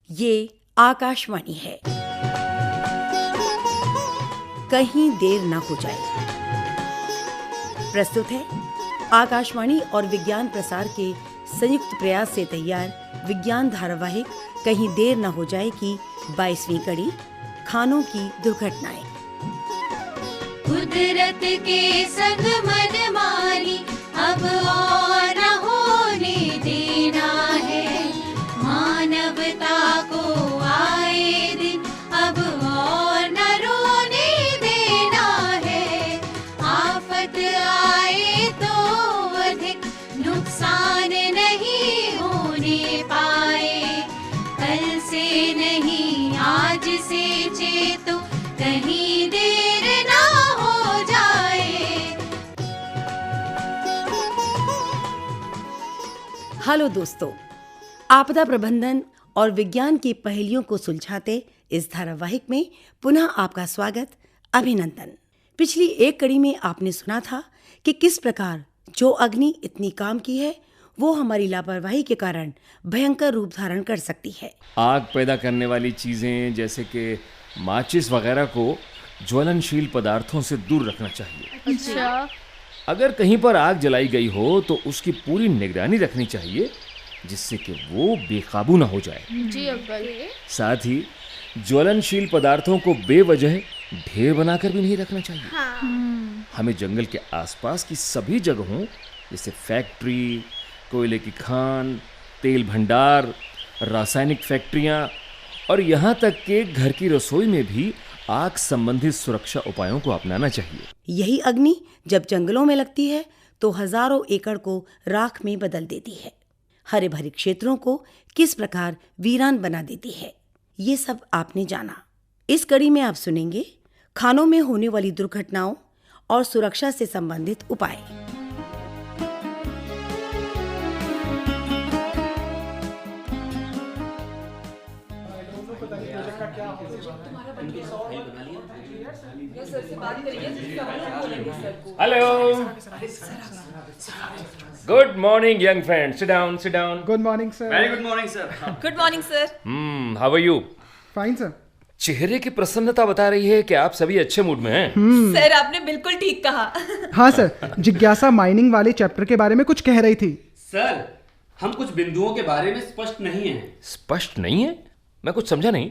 ये आकाशवाणी है। कहीं देर न हो जाए। प्रस्तुत है आकाशवाणी और विज्ञान प्रसार के संयुक्त प्रयास से तैयार विज्ञान धारावाहिक कहीं देर न हो जाए की 22वीं कड़ी, खानों की दुर्घटनाएं। कुदरत के संग मनमानी अब और न होने देना है। मानवता को आए दिन अब और न रोने देना है। आफत आए तो अधिक नुकसान नहीं होने पाए। कल से नहीं आज से चेतो, कहीं देर ना हो जाए। हेलो दोस्तों, आपदा प्रबंधन और विज्ञान की पहेलियों को सुलझाते इस धारावाहिक में पुनः आपका स्वागत, अभिनंदन। पिछली एक कड़ी में आपने सुना था कि किस प्रकार जो अग्नि इतनी काम की है वो हमारी लापरवाही के कारण भयंकर रूप धारण कर सकती है। आग पैदा करने वाली चीजें जैसे कि माचिस वगैरह को ज्वलनशील पदार्थों से दूर रखना चाहिए। अच्छा। अगर कहीं पर आग जलाई गई हो तो उसकी पूरी निगरानी रखनी चाहिए जिससे कि वो बेकाबू ना हो जाए। जी अंकल। साथ ही ज्वलनशील पदार्थों को बेवजह ढेर बनाकर भी नहीं रखना चाहिए। हमें जंगल के आसपास की सभी जगहों जैसे फैक्ट्री, कोयले की खान, तेल भंडार, रासायनिक फैक्ट्रियां और यहाँ तक कि घर की रसोई में भी आग संबंधित सुरक्षा उपायों को अपनाना चाहिए। यही अग्नि जब जंगलों में लगती है तो हजारों एकड़ को राख में बदल देती है, हरे भरे क्षेत्रों को किस प्रकार वीरान बना देती है, ये सब आपने जाना। इस कड़ी में आप सुनेंगे खानों में होने वाली दुर्घटनाओं और सुरक्षा से संबंधित उपाय। Hello, good morning young friend, sit down, sit down. Good morning, sir. Very good morning, sir. Good morning sir. How are you? Fine, sir. चेहरे की प्रसन्नता बता रही है कि आप सभी अच्छे मूड में हैं। सर आपने बिल्कुल ठीक कहा। हाँ सर, जिज्ञासा माइनिंग वाले चैप्टर के बारे में कुछ कह रही थी। सर, हम कुछ बिंदुओं के बारे में स्पष्ट नहीं हैं। स्पष्ट नहीं है? मैं कुछ समझा नहीं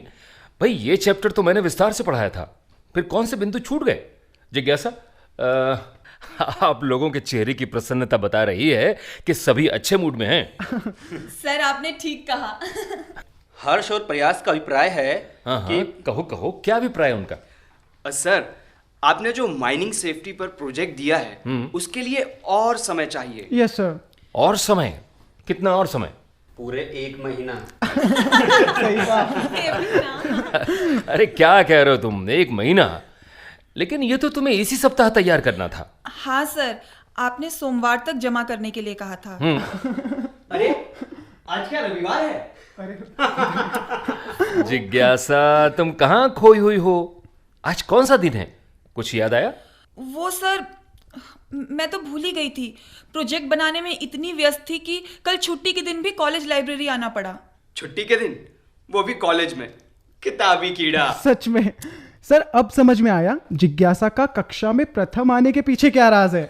भाई। ये चैप्टर तो मैंने विस्तार से पढ़ाया था, फिर कौन से बिंदु छूट गए? जिज्ञासा, आप लोगों के चेहरे की प्रसन्नता बता रही है कि सभी अच्छे मूड में हैं। सर आपने ठीक कहा। हर्ष और प्रयास का अभिप्राय है हाँ, कि कहो कहो, क्या अभिप्राय है उनका? सर, आपने जो माइनिंग सेफ्टी पर प्रोजेक्ट दिया है उसके लिए और समय चाहिए। Yes, sir. और समय? कितना और समय? पूरे 1 महीना। अरे क्या कह रहे हो तुम, 1 महीना? लेकिन ये तो तुम्हें इसी सप्ताह तैयार करना था। हाँ सर, आपने सोमवार तक जमा करने के लिए कहा था। अरे, आज क्या रविवार है? जिज्ञासा, तुम कहाँ खोई हुई हो? आज कौन सा दिन है? कुछ याद आया? वो सर, मैं तो भूल ही गई थी। प्रोजेक्ट बनाने में इतनी व्यस्त थी कि कल छुट्टी के दिन भी कॉलेज लाइब्रेरी आना पड़ा। छुट्टी के दिन? वो भी कॉलेज में? किताबी कीड़ा। सच में सर, अब समझ में आया जिज्ञासा का कक्षा में प्रथम आने के पीछे क्या राज है।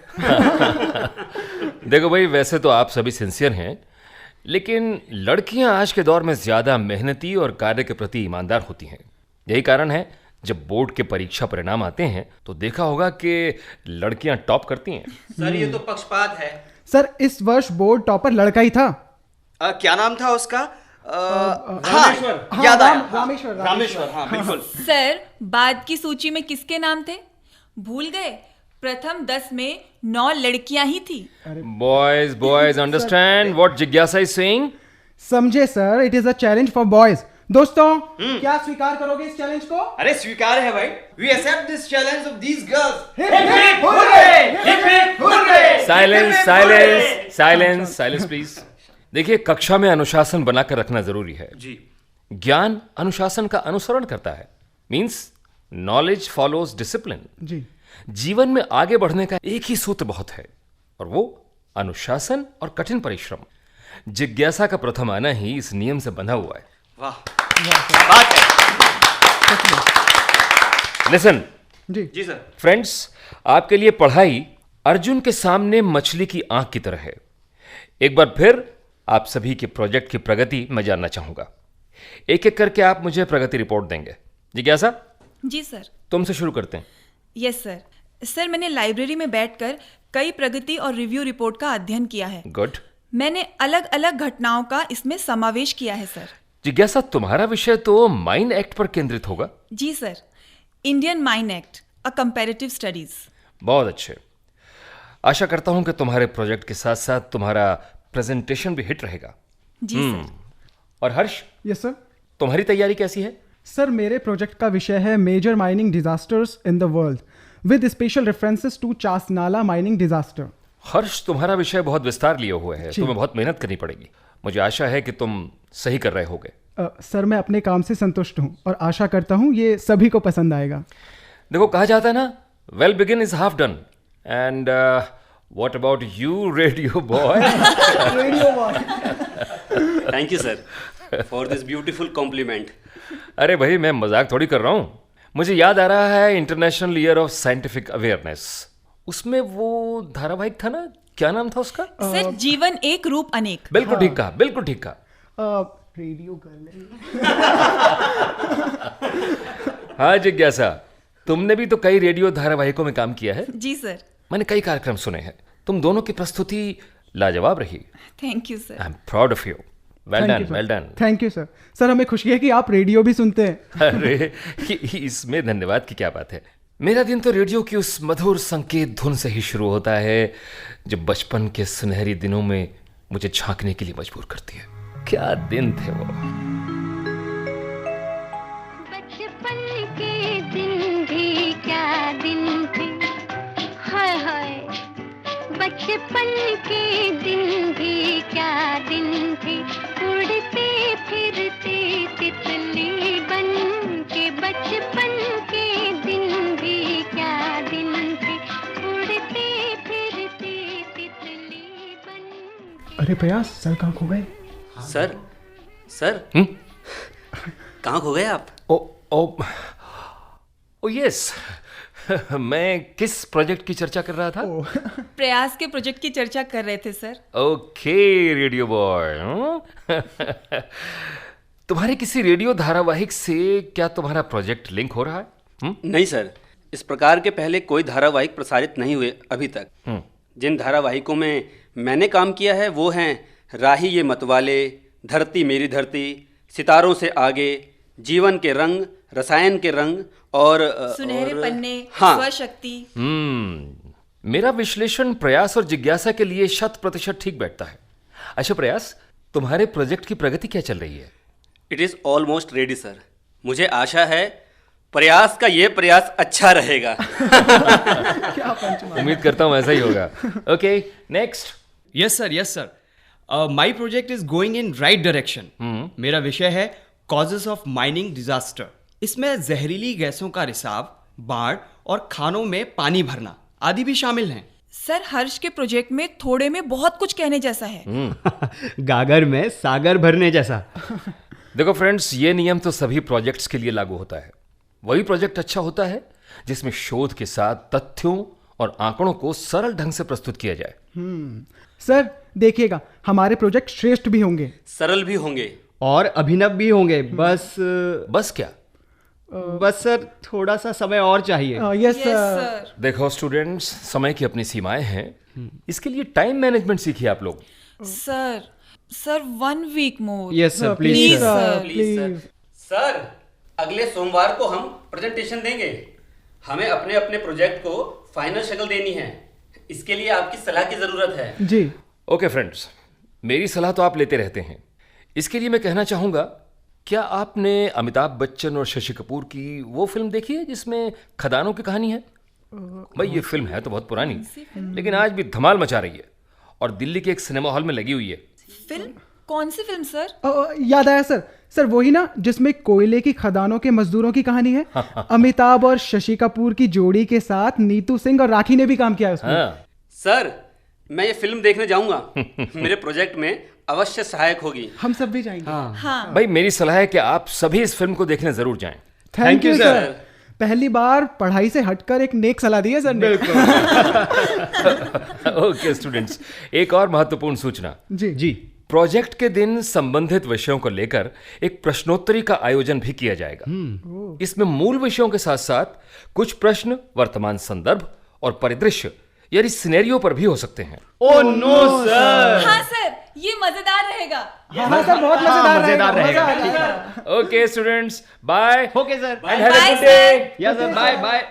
देखो भाई, वैसे तो आप सभी सिंसियर हैं, लेकिन लड़कियां आज के दौर में ज्यादा मेहनती और कार्य के प्रति ईमानदार होती हैं। यही कारण है जब बोर्ड के परीक्षा परिणाम आते हैं तो देखा होगा कि लड़कियां टॉप करती हैं। सर, ये तो पक्षपात है। सर, इस वर्ष बोर्ड टॉपर लड़का ही था। क्या नाम था उसका? रामेश्वर। हाँ, याद आया। रामेश्वर, हाँ, बिल्कुल। सर, बाद की सूची में किसके नाम थे? भूल गए? प्रथम 10 में 9 लड़कियां ही थी। बॉयज अंडरस्टैंड व्हाट जिज्ञासा इज सेइंग? समझे sir, it is a challenge for boys. दोस्तों, क्या स्वीकार करोगे इस चैलेंज को? अरे स्वीकार है भाई। We accept this challenge of these girls. Silence please. देखिए, कक्षा में अनुशासन बनाकर रखना जरूरी है। जी। ज्ञान अनुशासन का अनुसरण करता है, मींस नॉलेज फॉलोज डिसिप्लिन। जी। जीवन में आगे बढ़ने का एक ही सूत्र बहुत है और वो अनुशासन और कठिन परिश्रम। जिज्ञासा का प्रथम आना ही इस नियम से बंधा हुआ है। वाह, क्या बात है। लिसन जी जी सर। फ्रेंड्स, आपके लिए पढ़ाई अर्जुन के सामने मछली की आंख की तरह है। एक बार फिर आप सभी के प्रोजेक्ट की प्रगति मैं जानना चाहूंगा। एक एक करके आप मुझे प्रगति रिपोर्ट देंगे। जिज्ञासा, जी सर। तुमसे शुरू करते हैं। Yes sir. सर, मैंने लाइब्रेरी में बैठकर कई प्रगति और रिव्यू रिपोर्ट का अध्ययन किया है। गुड। मैंने अलग अलग घटनाओं का इसमें समावेश किया है सर। जिज्ञासा, तुम्हारा विषय तो माइन एक्ट पर केंद्रित होगा। जी sir, Indian mine act, a comparative studies. बहुत अच्छे। आशा करता हूं कि तुम्हारे प्रोजेक्ट के साथ साथ तुम्हारा प्रेजेंटेशन भी हिट रहेगा। जी सर। और हर्ष, यस सर। तुम्हारी तैयारी कैसी है? सर, मेरे प्रोजेक्ट का विषय है major mining disasters in the world with special references to Chasnala mining disaster. Harsh, तुम्हारा विषय बहुत विस्तार लिए हुए है, तुम्हें बहुत मेहनत करनी पड़ेगी। मुझे आशा है कि तुम सही कर रहे होगे। सर, मैं अपने काम से संतुष्ट हूँ और आशा करता हूँ ये सभी को पसंद आएगा। देखो, कहा जाता है ना, well begin is half done. And what about you, radio boy? Thank you sir for this beautiful compliment. अरे भाई, मैं मजाक थोड़ी कर रहा हूँ। मुझे याद आ रहा है international year of scientific awareness, उसमें वो धारावाहिक था ना, क्या नाम था उसका? सर, जीवन एक रूप अनेक। बिल्कुल ठीक कहा, बिल्कुल ठीक कहा। Radio girl. हाँ जिज्ञासा, तुमने भी तो कई रेडियो धारावाहिकों में काम किया है। जी सर। मैंने कई कार्यक्रम सुने हैं। तुम दोनों की प्रस्तुति लाजवाब रही। Thank you sir. I am proud of you. Well done, well done. Thank you sir. Sir, हमें खुशी है कि आप रेडियो भी सुनते हैं। अरे, इसमें धन्यवाद की क्या बात है। मेरा दिन तो रेडियो की उस मधुर संकेत धुन से ही शुरू होता है जो बचपन के सुनहरी दिनों में मुझे झांकने के लिए मजबूर करती है। क्या दिन थे वो। बचपन के दिन भी क्या दिन थे, हाय हाय। बचपन के दिन भी क्या दिन थे, उड़ते फिरते तितली बन के। बचपन के दिन भी क्या दिन थे, उड़ते फिरते तितली बन के। अरे प्रयास, सर कहाँ खो गए? सर कहाँ खो गए आप? ओ यस, मैं किस प्रोजेक्ट की चर्चा कर रहा था? प्रयास के प्रोजेक्ट की चर्चा कर रहे थे सर। Okay radio boy. तुम्हारे किसी रेडियो धारावाहिक से क्या तुम्हारा प्रोजेक्ट लिंक हो रहा है? नहीं सर, इस प्रकार के पहले कोई धारावाहिक प्रसारित नहीं हुए अभी तक। जिन धारावाहिकों में मैंने काम किया है वो हैं राही ये मतवाले, धरती मेरी धरती, सितारों से आगे, जीवन के रंग, रसायन के रंग और सुनहरे पन्ने, हाँ। स्वशक्ति। मेरा विश्लेषण प्रयास और जिज्ञासा के लिए 100% ठीक बैठता है। अच्छा प्रयास, तुम्हारे प्रोजेक्ट की प्रगति क्या चल रही है? It is almost ready sir. मुझे आशा है प्रयास का ये प्रयास अच्छा रहेगा। उम्मीद करता हूँ ऐसा ही होगा। Okay, next. Yes sir. My project is going in right direction. मेरा विषय है कॉजेस ऑफ माइनिंग डिजास्टर। इसमें जहरीली गैसों का रिसाव, बाढ़ और खानों में पानी भरना आदि भी शामिल हैं। सर, हर्ष के प्रोजेक्ट में थोड़े में बहुत कुछ कहने जैसा है। गागर में सागर भरने जैसा। देखो फ्रेंड्स, ये नियम तो सभी प्रोजेक्ट्स के लिए लागू होता है। वही प्रोजेक्ट अच्छा होता है जिसमें शोध के साथ तथ्यों और आंकड़ों को सरल ढंग से प्रस्तुत किया जाए। सर देखिएगा, हमारे प्रोजेक्ट श्रेष्ठ भी होंगे, सरल भी होंगे और अभिनव भी होंगे। बस क्या? बस सर, थोड़ा सा समय और चाहिए। Yes yes sir. सर। देखो स्टूडेंट्स, समय की अपनी सीमाएं हैं। इसके लिए टाइम मैनेजमेंट सीखिए आप लोग। Sir 1 week more. Yes sir, please please sir. Please sir. Sir, अगले सोमवार को हम प्रेजेंटेशन देंगे। हमें अपने अपने प्रोजेक्ट को फाइनल शक्ल देनी है। इसके लिए आपकी सलाह की जरूरत है। जी। ओके फ्रेंड्स, मेरी सलाह तो आप लेते रहते हैं। इसके लिए मैं कहना चाहूंगा, क्या आपने अमिताभ बच्चन और शशि कपूर की वो फिल्म देखी है जिसमें खदानों की कहानी है? भाई ये फिल्म है तो बहुत पुरानी, लेकिन आज भी धमाल मचा रही है और दिल्ली के एक सिनेमा हॉल में लगी हुई है। फिल्म? कौन सी फिल्म सर? याद आया सर। सर वही ना जिसमें कोयले की खदानों के मजदूरों की कहानी है। अमिताभ और शशि कपूर की जोड़ी के साथ नीतू सिंह और राखी ने भी काम किया है उसमें। हाँ। सर, मैं ये फिल्म देखने जाऊंगा। मेरे प्रोजेक्ट में अवश्य सहायक होगी। हम सब भी जाएंगे। हाँ भाई मेरी सलाह है कि आप सभी इस फिल्म को देखने जरूर जाएं। Thank you you, sir. पहली बार पढ़ाई से हटकर एक नेक सलाह दी है सर ने। ओके स्टूडेंट्स, एक और महत्वपूर्ण सूचना। जी। प्रोजेक्ट के दिन संबंधित विषयों को लेकर एक प्रश्नोत्तरी का आयोजन भी किया जाएगा। इसमें मूल विषयों के साथ साथ कुछ प्रश्न वर्तमान संदर्भ और परिदृश्य यानी सिनेरियो पर भी हो सकते हैं। Oh no sir. हाँ सर, ये मजेदार रहेगा। हाँ सर, बहुत मजेदार रहेगा। मजा आ जाएगा। Okay students, bye. Okay sir. And have a Bye, good day. Yes sir, bye bye.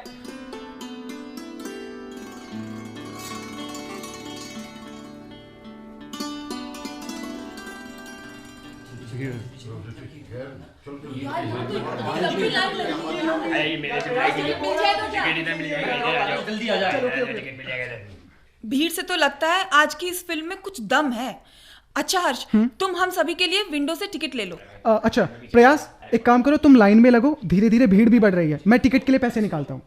भीड़ से तो लगता है आज की इस फिल्म में कुछ दम है। अच्छा हर्ष, तुम हम सभी के लिए विंडो से टिकट ले लो। अच्छा प्रयास, एक काम करो, तुम लाइन में लगो, धीरे धीरे भीड़ भी बढ़ रही है, मैं टिकट के लिए पैसे निकालता हूँ।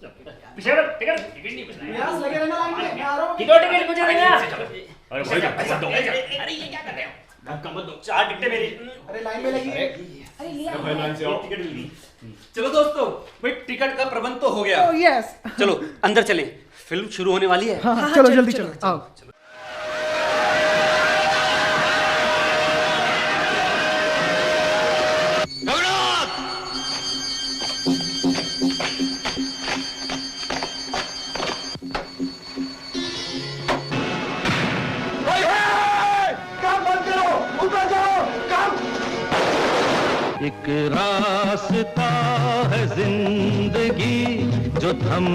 चलो दोस्तों, भाई टिकट का प्रबंध तो हो गया। यस। चलो अंदर चलें, फिल्म शुरू होने वाली है। हाँ, चलो जल्दी चलो, आओ। एक रास्ता है जिंदगी, जो थम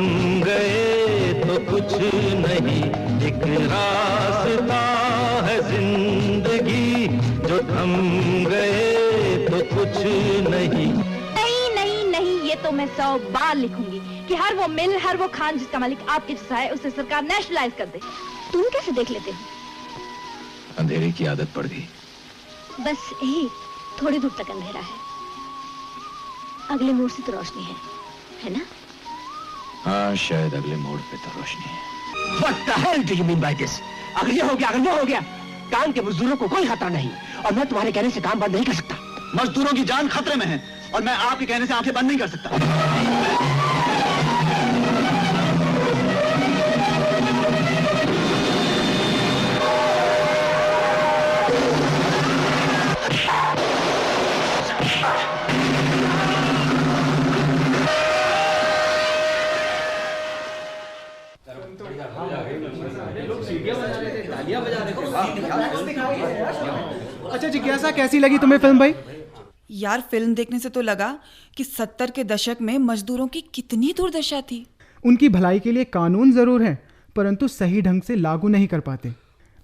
गए तो कुछ नहीं। एक रास्ता है जिंदगी, जो थम गए तो कुछ नहीं। नहीं नहीं नहीं, ये तो मैं 100 बार लिखूंगी कि हर वो मिल, हर वो खान जिसका मालिक आपके जैसा है, उसे सरकार नेशनलाइज कर दे। तुम कैसे देख लेते हो? अंधेरे की आदत पड़ गई। बस यही थोड़ी दूर तक अंधेरा है, अगले मोड़ से तो रोशनी है ना? हाँ, शायद अगले मोड़ पे तो रोशनी है। What the hell do you mean by this? अगर ये हो गया, अगर वो हो गया, काम के मजदूरों को कोई खतरा नहीं, और मैं तुम्हारे कहने से काम बंद नहीं कर सकता। मजदूरों की जान खतरे में है और मैं आपके कहने से आंखें बंद नहीं कर सकता। अच्छा जिज्ञासा, कैसी लगी तुम्हें फिल्म भाई? यार, फिल्म देखने से तो लगा कि 70 के दशक में मजदूरों की कितनी दुर्दशा थी। उनकी भलाई के लिए कानून जरूर है, परंतु सही ढंग से लागू नहीं कर पाते।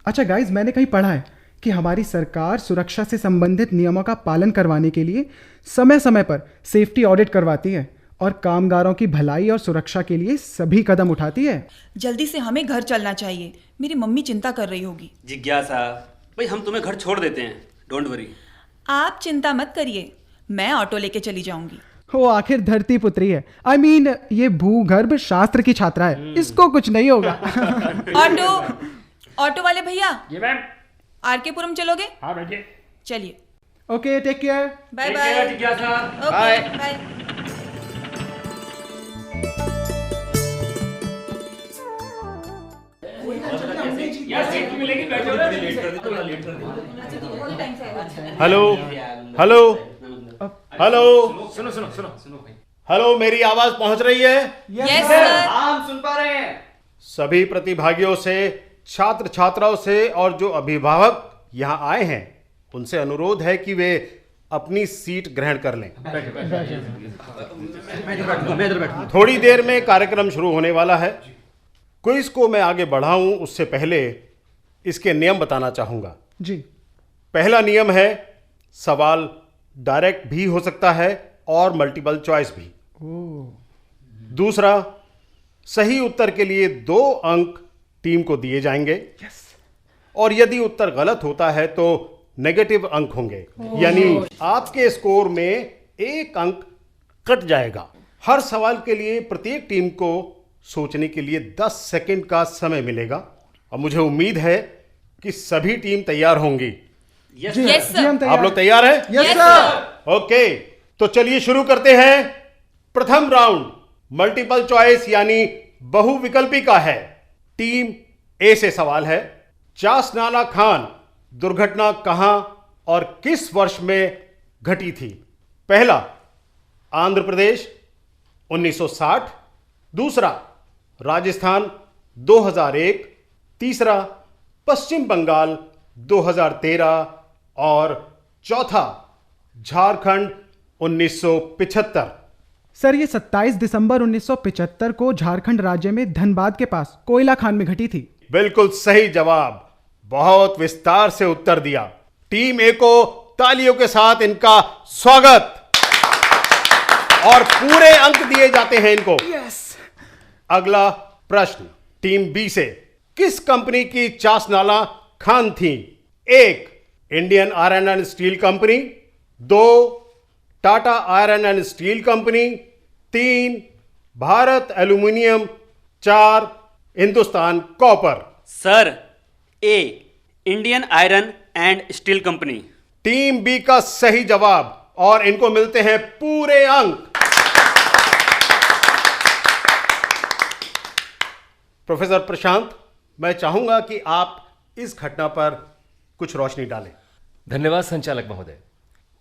अच्छा गाइस, मैंने कहीं पढ़ा है कि हमारी सरकार सुरक्षा से संबंधित नियमों का पालन करवाने के लिए समय समय पर सेफ्टी ऑडिट करवाती है और कामगारों की भलाई और सुरक्षा के लिए सभी कदम उठाती है। जल्दी से हमें घर चलना चाहिए, मेरी मम्मी चिंता कर रही होगी। जिज्ञासा, भाई हम तुम्हें घर छोड़ देते हैं, डोंट वरी। आप चिंता मत करिए, मैं ऑटो लेके चली जाऊंगी। वो आखिर धरती पुत्री है, I mean, ये भूगर्भ शास्त्र की छात्रा है, इसको कुछ नहीं होगा। ऑटो वाले भैया, जी मैम। आरके पुरम चलोगे? हाँ बैठिए। चलिए, okay, take care. Bye bye. जिज्ञासा, okay bye. Hello hello hello सुनो सुनो सुनो सुनो भाई। हेलो, मेरी आवाज पहुंच रही है? Yes sir. हम सुन पा रहे हैं। सभी प्रतिभागियों से, छात्र छात्राओं से और जो अभिभावक यहाँ आए हैं उनसे अनुरोध है कि वे अपनी सीट ग्रहण कर लें। थोड़ी देर में कार्यक्रम शुरू होने वाला है। क्विज को मैं आगे बढ़ाऊं उससे पहले इसके नियम बताना चाहूंगा। जी। पहला नियम है, सवाल डायरेक्ट भी हो सकता है और मल्टीपल चॉइस भी। दूसरा, सही उत्तर के लिए 2 अंक टीम को दिए जाएंगे। और यदि उत्तर गलत होता है तो नेगेटिव अंक होंगे, यानी आपके स्कोर में 1 अंक कट जाएगा। हर सवाल के लिए प्रत्येक टीम को सोचने के लिए 10 सेकंड का समय मिलेगा और मुझे उम्मीद है कि सभी टीम तैयार होंगी। Yes, जी sir. हम तैयार आप लोग तैयार हैं? Yes Yes, sir. ओके, तो चलिए शुरू करते हैं। प्रथम राउंड मल्टीपल चॉइस यानी बहुविकल्पी का है। टीम ए से सवाल है, चास नाला खान दुर्घटना कहां और किस वर्ष में घटी थी? पहला, आंध्र प्रदेश 1960, दूसरा राजस्थान 2001, तीसरा पश्चिम बंगाल 2013 और चौथा झारखंड 1975। सर ये 27 दिसंबर 1975 को झारखंड राज्य में धनबाद के पास कोयला खान में घटी थी। बिल्कुल सही जवाब, बहुत विस्तार से उत्तर दिया। टीम ए को तालियों के साथ इनका स्वागत और पूरे अंक दिए जाते हैं इनको। अगला प्रश्न टीम बी से, किस कंपनी की चास नाला खान थी? एक, Indian iron and steel company, दो, Tata iron and steel company, तीन, भारत एल्यूमिनियम, चार, Hindustan copper. Sir, A, Indian iron and steel company. Team B का सही जवाब और इनको मिलते हैं पूरे अंक। प्रोफेसर प्रशांत, मैं चाहूंगा कि आप इस घटना पर कुछ रोशनी डालें। धन्यवाद संचालक महोदय।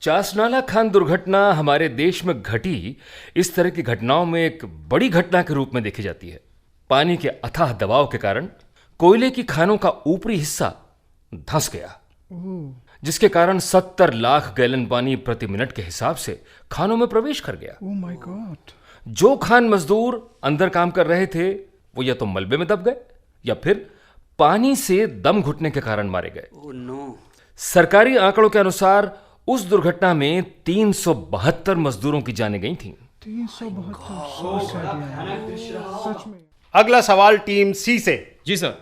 चासनाला खान दुर्घटना हमारे देश में घटी इस तरह की घटनाओं में एक बड़ी घटना के रूप में देखी जाती है। पानी के अथाह दबाव के कारण कोयले की खानों का ऊपरी हिस्सा धंस गया, जिसके कारण 70 लाख गैलन पानी प्रति मिनट के हिसाब से खानों में प्रवेश कर गया। Oh my God. जो खान मजदूर अंदर काम कर रहे थे वो या तो मलबे में दब गए या फिर पानी से दम घुटने के कारण मारे गए। Oh no. सरकारी आंकड़ों के अनुसार उस दुर्घटना में 372 मजदूरों की जानें गई थीं। 372 सच में। अगला सवाल टीम सी से। जी सर।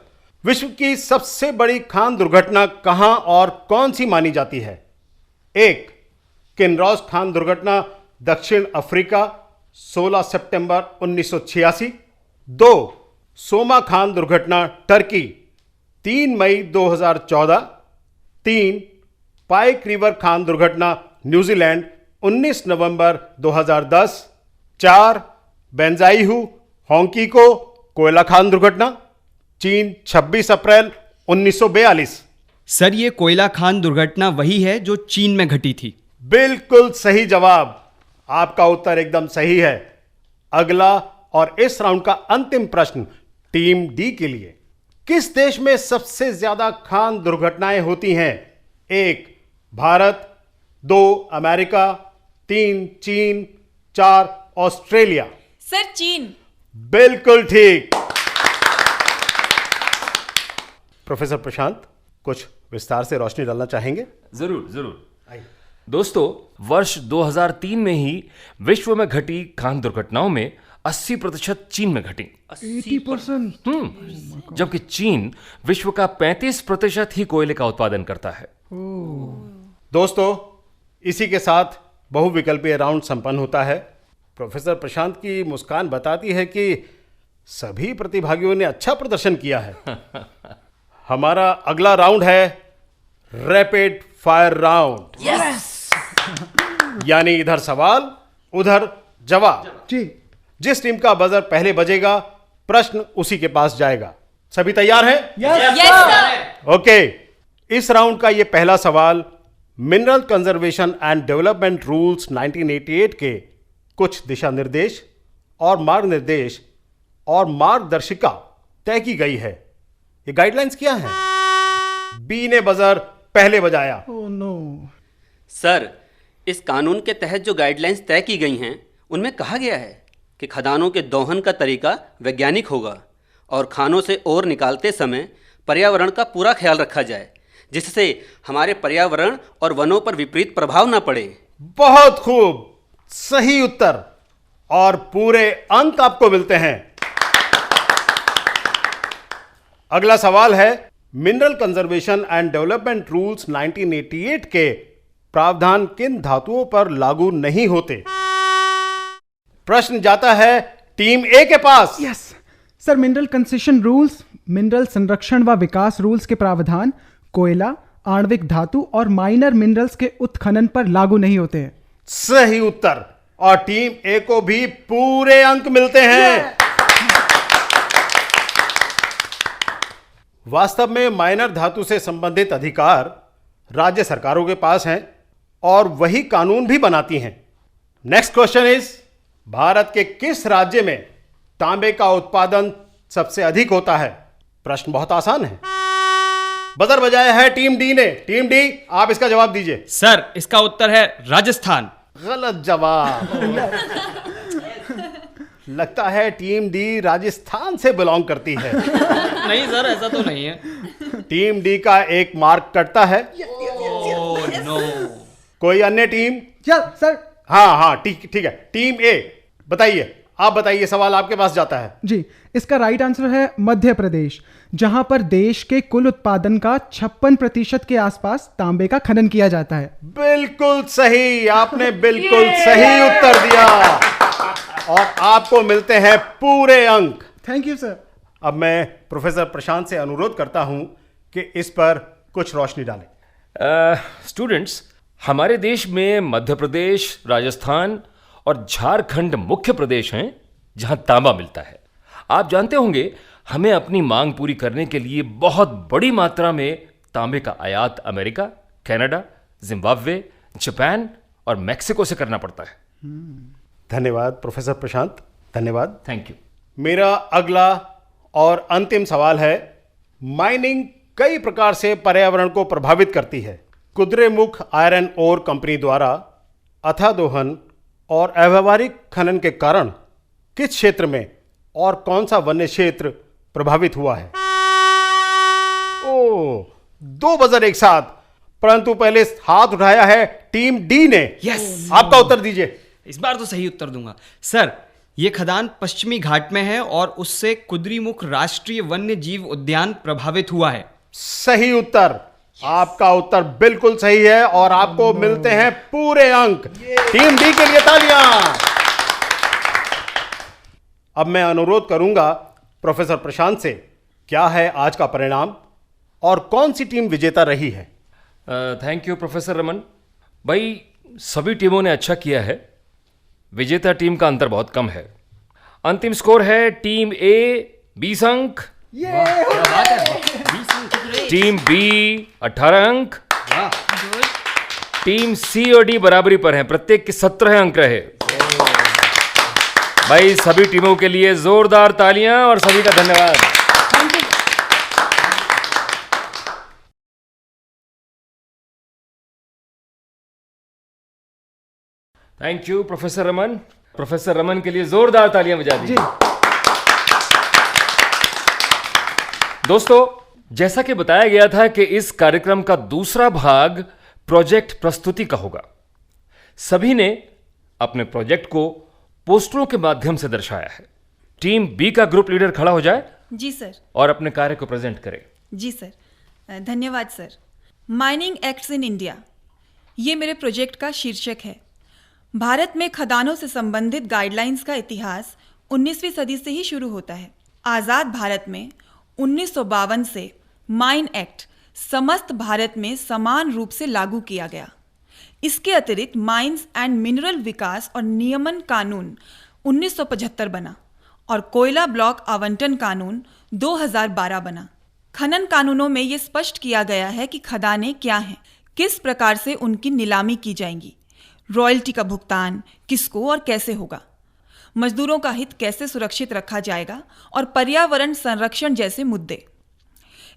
विश्व की सबसे बड़ी खान दुर्घटना कहां और कौन सी मानी जाती है? एक, किनरॉस खान दुर्घटना दक्षिण अफ्रीका 16 सितंबर 1986। दो, सोमा खान दुर्घटना टर्की 3 मई 2014। तीन, पाइक रिवर खान दुर्घटना न्यूजीलैंड 19 नवंबर 2010। चार, बेंजाइहू होंकीको कोयला खान दुर्घटना चीन 26 अप्रैल 1942। सर ये कोयला खान दुर्घटना वही है जो चीन में घटी थी। बिल्कुल सही जवाब, आपका उत्तर एकदम सही है। अगला और इस राउंड का अंतिम प्रश्न टीम डी के लिए, किस देश में सबसे ज्यादा खान दुर्घटनाएं होती हैं? एक, भारत, दो, अमेरिका, तीन, चीन, चार, ऑस्ट्रेलिया। सर, चीन। बिल्कुल ठीक। प्रोफेसर प्रशांत, कुछ विस्तार से रोशनी डालना चाहेंगे? जरूर जरूर। दोस्तों, वर्ष 2003 में ही विश्व में घटी खान दुर्घटनाओं में 80% चीन में घटी। 80%। जबकि चीन विश्व का 35% ही कोयले का उत्पादन करता है। दोस्तों, इसी के साथ बहुविकल्पीय राउंड संपन्न होता है। प्रोफेसर प्रशांत की मुस्कान बताती है कि सभी प्रतिभागियों ने अच्छा प्रदर्शन किया है। हमारा अगला राउंड है रैपिड फायर राउंड। यानी इधर सवाल उधर जवाब। जी। जिस टीम का बजर पहले बजेगा प्रश्न उसी के पास जाएगा। सभी तैयार हैं? Yes sir. ओके, इस राउंड का यह पहला सवाल mineral conservation and development rules 1988 के कुछ दिशा निर्देश और मार्गनिर्देश और मार्गदर्शिका तय की गई है। ये गाइडलाइंस क्या है? बी ने बजर पहले बजाया। ओह नो। सर, इस कानून के तहत जो गाइडलाइंस तय की गई हैं उनमें कहा गया है कि खदानों के दोहन का तरीका वैज्ञानिक होगा और खानों से ओर निकालते समय पर्यावरण का पूरा ख्याल रखा जाए, जिससे हमारे पर्यावरण और वनों पर विपरीत प्रभाव ना पड़े। बहुत खूब, सही उत्तर और पूरे अंक आपको मिलते हैं। अगला सवाल है mineral conservation and development rules 1988 के प्रावधान किन धातुओं पर लागू नहीं होते? प्रश्न जाता है टीम ए के पास। Yes sir, mineral concession rules, mineral संरक्षण व विकास रूल्स के प्रावधान कोयला, आणविक धातु और माइनर मिनरल्स के उत्खनन पर लागू नहीं होते हैं। सही उत्तर, और टीम ए को भी पूरे अंक मिलते हैं। वास्तव में माइनर धातु से संबंधित अधिकार राज्य सरकारों के पास हैं और वही कानून भी बनाती हैं। नेक्स्ट क्वेश्चन इज, भारत के किस राज्य में तांबे का उत्पादन सबसे अधिक होता है? प्रश्न बहुत आसान है। बजर बजाया है टीम डी ने। टीम डी, आप इसका जवाब दीजिए। सर, इसका उत्तर है राजस्थान। गलत जवाब। लगता है टीम डी राजस्थान से बिलोंग करती है। नहीं सर, ऐसा तो नहीं है। टीम डी का एक मार्क कटता है। नो। कोई अन्य टीम? सर। हाँ, ठीक है। टीम ए बताइए, आप बताइए, सवाल आपके पास जाता है। जी, इसका राइट आंसर है मध्य प्रदेश, जहां पर देश के कुल उत्पादन का 56% के आसपास तांबे का खनन किया जाता है। बिल्कुल सही, आपने बिल्कुल सही उत्तर दिया और आपको मिलते हैं पूरे अंक। Thank you sir. अब मैं प्रोफेसर प्रशांत से अनुरोध करता हूं कि इस पर कुछ रोशनी डालें। स्टूडेंट्स, हमारे देश में मध्य प्रदेश, राजस्थान और झारखंड मुख्य प्रदेश हैं जहां तांबा मिलता है। आप जानते होंगे, हमें अपनी मांग पूरी करने के लिए बहुत बड़ी मात्रा में तांबे का आयात अमेरिका, कनाडा, जिम्बाब्वे, जापान और मेक्सिको से करना पड़ता है। धन्यवाद प्रोफेसर प्रशांत, धन्यवाद। Thank you. मेरा अगला और अंतिम सवाल है, माइनिंग कई प्रकार से पर्यावरण को प्रभावित करती है। कुद्रेमुख आयरन ओर कंपनी द्वारा अथादोहन और अव्यावहारिक खनन के कारण किस क्षेत्र में और कौन सा वन्य क्षेत्र प्रभावित हुआ है? ओ, 2 बजर एक साथ, परंतु पहले हाथ उठाया है टीम डी ने। यस। आपका उत्तर दीजिए। इस बार तो सही उत्तर दूंगा। सर, ये खदान पश्चिमी घाट में है और उससे कुद्रेमुख राष्ट्रीय वन्य जीव उद्यान प्रभावित हुआ है। सही उत्तर, आपका उत्तर बिल्कुल सही है और आपको मिलते हैं पूरे अंक। टीम डी के लिए तालियां। अब मैं अनुरोध करूंगा प्रोफेसर प्रशांत से, क्या है आज का परिणाम और कौन सी टीम विजेता रही है? थैंक यू प्रोफेसर रमन भाई, सभी टीमों ने अच्छा किया है। विजेता टीम का अंतर बहुत कम है। अंतिम स्कोर है टीम ए 20 अंक, टीम बी 18 अंक, टीम सी और डी बराबरी पर हैं, प्रत्येक के 17 अंक रहे। भाई, सभी टीमों के लिए जोरदार तालियां और सभी का धन्यवाद। Thank you professor Raman. Professor Raman के लिए जोरदार तालियां बजा दीजिए। दोस्तों, जैसा कि बताया गया था कि इस कार्यक्रम का दूसरा भाग प्रोजेक्ट प्रस्तुति का होगा। सभी ने अपने प्रोजेक्ट को पोस्टरों के माध्यम से दर्शाया है। टीम बी का ग्रुप लीडर खड़ा हो जाए जी सर। और अपने कार्य को प्रेजेंट करे। जी सर, धन्यवाद sir. Mining acts in India, ये मेरे प्रोजेक्ट का शीर्षक है। भारत में खदानों से संबंधित गाइडलाइंस का इतिहास 19वीं सदी से ही शुरू होता है। आज़ाद भारत में 1952 से माइन एक्ट समस्त भारत में समान रूप से लागू किया गया। इसके अतिरिक्त माइंस एंड मिनरल विकास और नियमन कानून 1975 बना और कोयला ब्लॉक आवंटन कानून 2012 बना। खनन कानूनों में ये स्पष्ट किया गया है कि खदानें क्या हैं, किस प्रकार से उनकी नीलामी की जाएंगी, रॉयल्टी का भुगतान किसको और कैसे होगा, मजदूरों का हित कैसे सुरक्षित रखा जाएगा और पर्यावरण संरक्षण जैसे मुद्दे।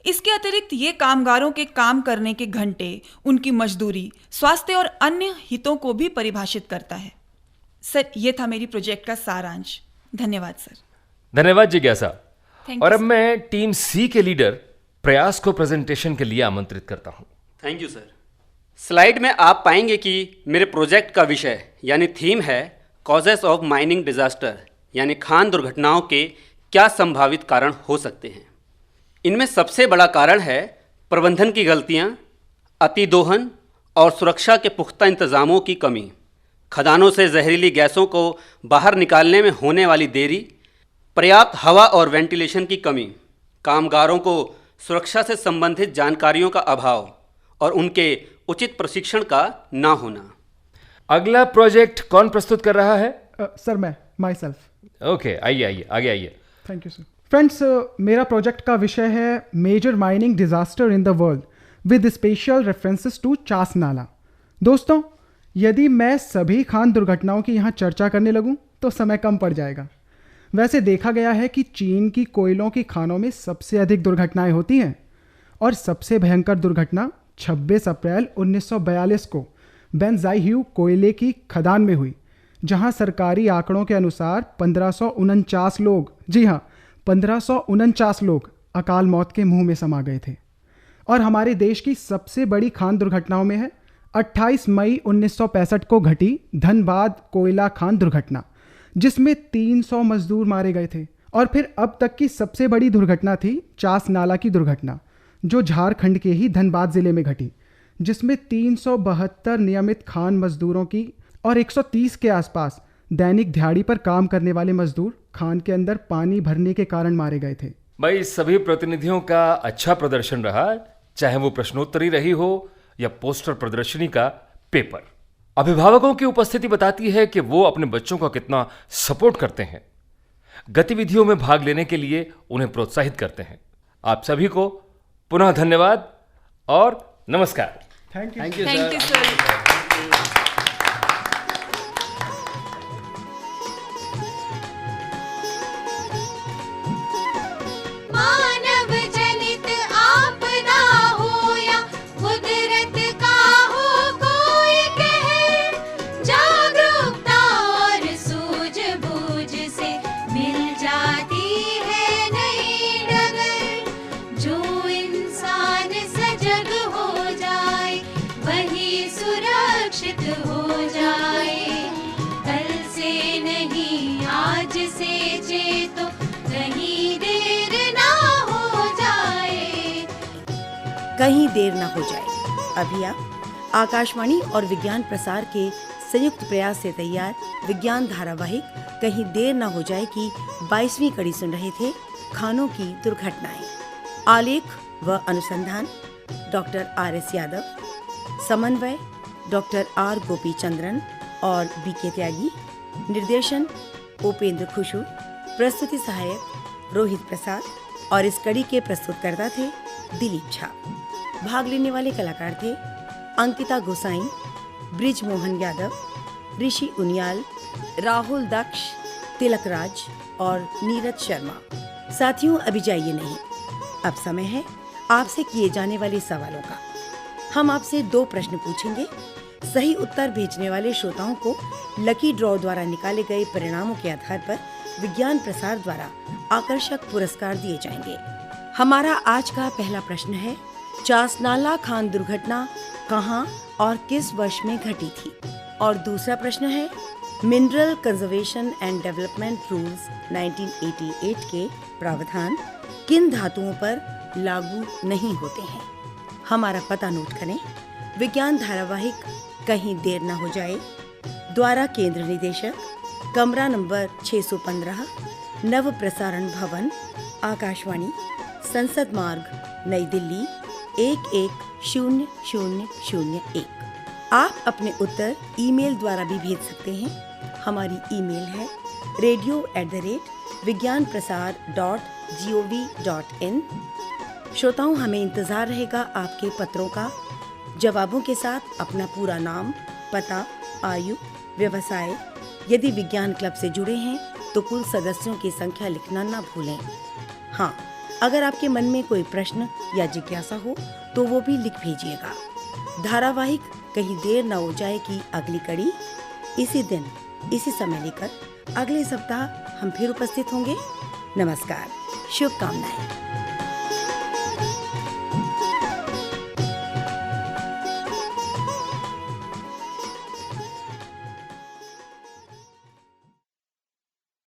इसके अतिरिक्त ये कामगारों के काम करने के घंटे, उनकी मजदूरी, स्वास्थ्य और अन्य हितों को भी परिभाषित करता है। सर, ये था मेरी प्रोजेक्ट का सारांश। धन्यवाद सर। धन्यवाद जिज्ञासा। Thank और you, अब मैं टीम सी के लीडर प्रयास को प्रेजेंटेशन के लिए आमंत्रित करता हूं। Thank you sir. स्लाइड में आप पाएंगे कि मेरे प्रोजेक्ट का विषय यानी थीम है कॉजेस ऑफ माइनिंग डिजास्टर, यानी खान दुर्घटनाओं के क्या संभावित कारण हो सकते हैं। इनमें सबसे बड़ा कारण है प्रबंधन की गलतियां, अतिदोहन और सुरक्षा के पुख्ता इंतजामों की कमी, खदानों से जहरीली गैसों को बाहर निकालने में होने वाली देरी, पर्याप्त हवा और वेंटिलेशन की कमी, कामगारों को सुरक्षा से संबंधित जानकारियों का अभाव और उनके उचित प्रशिक्षण का ना होना। अगला प्रोजेक्ट कौन प्रस्तुत कर रहा है? सर मैं माई सेल्फ। ओके, आइए आइए आगे आइए। Thank you sir. फ्रेंड्स, मेरा प्रोजेक्ट का विषय है major mining disaster in the world with special references to Chasnala. दोस्तों, यदि मैं सभी खान दुर्घटनाओं की यहाँ चर्चा करने लगूँ तो समय कम पड़ जाएगा। वैसे देखा गया है कि चीन की कोयलों की खानों में सबसे अधिक दुर्घटनाएं होती हैं और सबसे भयंकर दुर्घटना 26 अप्रैल 1942 को बेंजाइह्यू कोयले की खदान में हुई, जहां सरकारी आंकड़ों के अनुसार 1549 लोग, जी हाँ 1549 लोग अकाल मौत के मुंह में समा गए थे। और हमारे देश की सबसे बड़ी खान दुर्घटनाओं में है 28 मई 1965 को घटी धनबाद कोयला खान दुर्घटना, जिसमें 300 मजदूर मारे गए थे। और फिर अब तक की सबसे बड़ी दुर्घटना थी चास नाला की दुर्घटना, जो झारखंड के ही धनबाद जिले में घटी, जिसमें 372 नियमित खान मजदूरों की और 130 के आसपास दैनिक दिहाड़ी पर काम करने वाले मजदूर खान के अंदर पानी भरने के कारण मारे गए थे। भाई, सभी प्रतिनिधियों का अच्छा प्रदर्शन रहा, चाहे वो प्रश्नोत्तरी रही हो या पोस्टर प्रदर्शनी का पेपर। अभिभावकों की उपस्थिति बताती है कि वो अपने बच्चों का कितना सपोर्ट करते हैं, गतिविधियों में भाग लेने के लिए उन्हें प्रोत्साहित करते हैं। आप सभी को पुनः धन्यवाद और नमस्कार। Thank you. Thank you sir. मानव जनित आपदा हो या कुदरत का हो कोई कहर, जागरूकता और सूझबूझ से मिल जाती है नई डगर। जो इंसान सजग हो जाए वही सुरक्षित हो जाए। कल से नहीं आज से चेतो, कहीं देर ना हो जाए। कहीं देर न हो जाए। अभी आप आकाशवाणी और विज्ञान प्रसार के संयुक्त प्रयास से तैयार विज्ञान धारावाहिक कहीं देर न हो जाए की 22वीं कड़ी सुन रहे थे, खानों की दुर्घटनाएं। आलेख व अनुसंधान डॉक्टर RS यादव, समन्वय डॉक्टर R गोपीचंद्रन और BK त्यागी, निर्देशन उपेंद्र खुशू, प्रस्तुति सहायक रोहित प्रसाद और इस कड़ी के प्रस्तुतकर्ता थे दिलीप झा। भाग लेने वाले कलाकार थे अंकिता गोसाई, ब्रिज मोहन यादव, ऋषि उनियाल, राहुल दक्ष, तिलक राज और नीरज शर्मा। साथियों, अभी जाइए नहीं, अब समय है आपसे किए जाने वाले सवालों का। हम आपसे 2 प्रश्न पूछेंगे। सही उत्तर भेजने वाले श्रोताओं को लकी ड्रॉ द्वारा निकाले गए परिणामों के आधार पर विज्ञान प्रसार द्वारा आकर्षक पुरस्कार दिए जाएंगे। हमारा आज का पहला प्रश्न है, चास नाला खान दुर्घटना कहां और किस वर्ष में घटी थी? और दूसरा प्रश्न है, mineral conservation and development rules 1988 के प्रावधान किन धातुओं पर लागू नहीं होते हैं? हमारा पता नोट करें। विज्ञान धारावाहिक कहीं देर न हो जाए द्वारा केंद्र निदेशक, कमरा नंबर 615, नव प्रसारण भवन, आकाशवाणी, संसद मार्ग, नई दिल्ली 110001। आप अपने उत्तर ईमेल द्वारा भी भेज सकते हैं। हमारी ईमेल है radio@vigyanprasar.gov.in। श्रोताओं, हमें इंतजार रहेगा आपके पत्रों का। जवाबों के साथ अपना पूरा नाम, पता, आयु, व्यवसाय, यदि विज्ञान क्लब से जुड़े हैं तो कुल सदस्यों की संख्या लिखना ना भूलें। हाँ, अगर आपके मन में कोई प्रश्न या जिज्ञासा हो तो वो भी लिख भेजिएगा। धारावाहिक कहीं देर न हो जाए की अगली कड़ी इसी दिन इसी समय लेकर अगले सप्ताह हम फिर उपस्थित होंगे। नमस्कार, शुभकामनाएं।